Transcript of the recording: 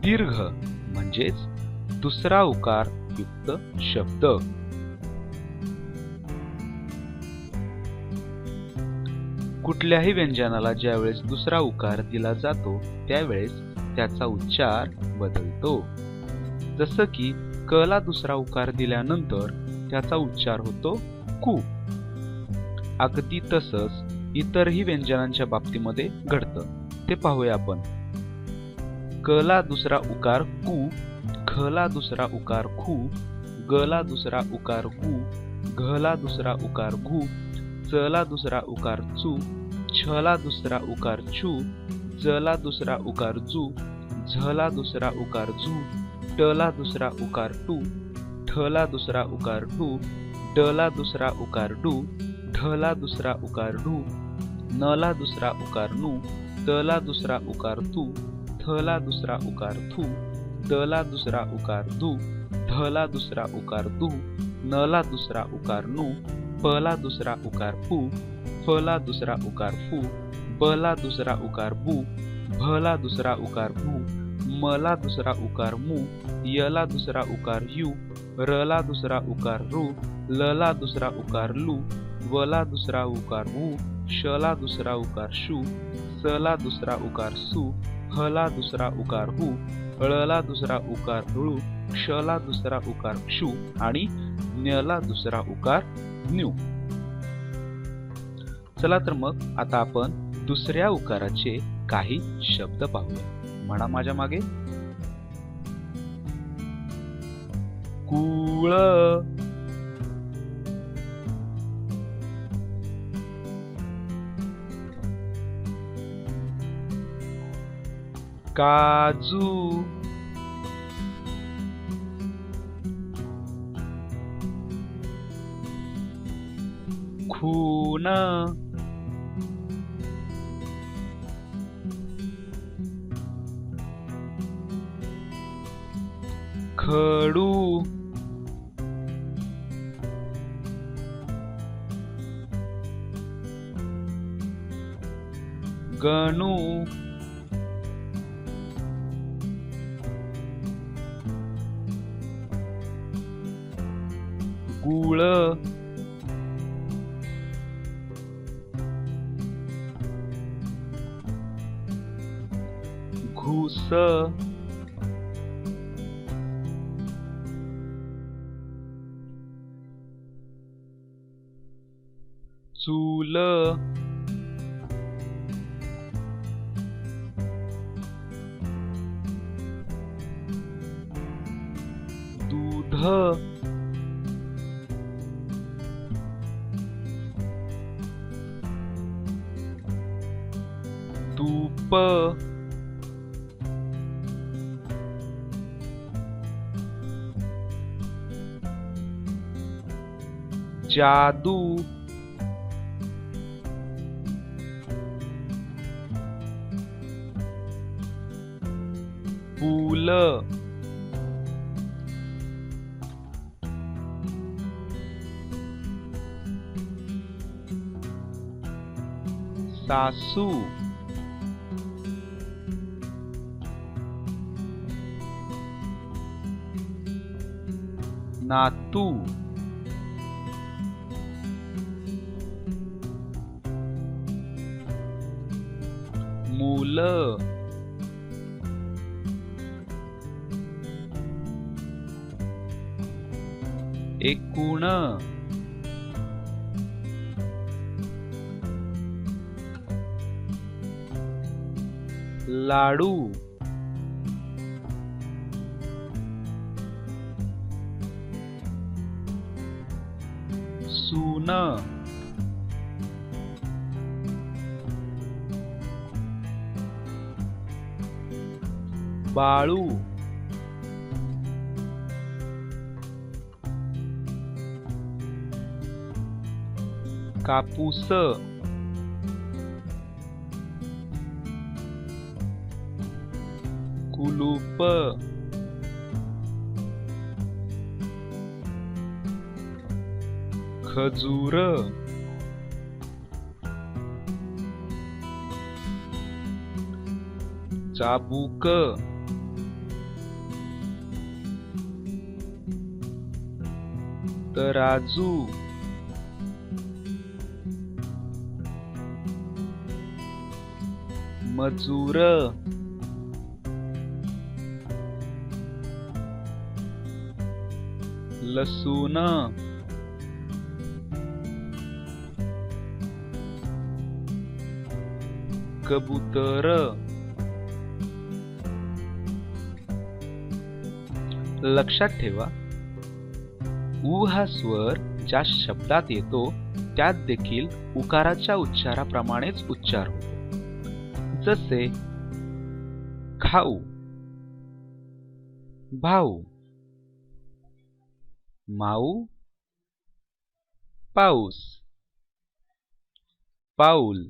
दीर्घ म्हणजेच दुसरा उकार युक्त शब्द. कुठल्याही व्यंजनाला ज्यावेळेस दुसरा उकार दिला जातो त्यावेळेस त्याचा उच्चार बदलतो. जसं की क ला दुसरा उकार दिल्यानंतर त्याचा उच्चार होतो कु. अगदी तसंच इतरही व्यंजनांच्या बाबतीमध्ये घडतं, ते पाहूया आपण. क ला दुसरा उकार कु, ख ला दुसरा उकार खु, ग ला दुसरा उकार गु, घ ला दुसरा उकार घु, च ला दुसरा उकार चू, छ ला दुसरा उकार छू, ज ला दुसरा उकार जू, झ ला दुसरा उकार झू, ट ला दुसरा उकार टू, ठ ला दुसरा उकार टू, ड ला दुसरा उकार डू, ढ ला दुसरा उकार ढू, न ला दुसरा उकार नू, त ला दुसरा उकार तू, थ ला दुसरा उकार थू, द ला दुसरा उकार दू, ध ला दुसरा उकार दू, न ला दुसरा उकार नू, प ला दुसरा उकार पू, फ ला दुसरा उकार फू, ब ला दुसरा उकार बू, भ ला दुसरा उकार भू, म ला दुसरा उकार मू, य ला दुसरा उकार यू, र ला दुसरा उकार रू, ल ला दुसरा उकार लू, व ला दुसरा उकार वू, श ला दुसरा उकार शू, स ला दुसरा उकार सू, ह ला दुसरा उकार हू, ळ ला दुसरा उकार ळू, क्ष ला दुसरा उकार क्षू आणि न्य ला दुसरा उकार न्यू. चला तर मग आता आपण दुसऱ्या उकाराचे काही शब्द पाहूया. म्हणा माझ्या मागे. कुळ, काजू, खून, खडू, गणू, गुळ, घुस, चूल, दूध, तूप, जादू, फूल, सासू, नातू, मूल, एकूण, लाडू, सून, बाळू, कापूस, कुलूप, खजूर, चाबूक, तराजू, मजूर, लसूण, कबूतर। लक्षात ठेवा, उ हा स्वर ज्या शब्दात येतो त्यात देखील उकाराच्या उच्चाराप्रमाणेच उच्चार होतो। जसे खाऊ, भाऊ, माऊ, पाऊस, पाऊल।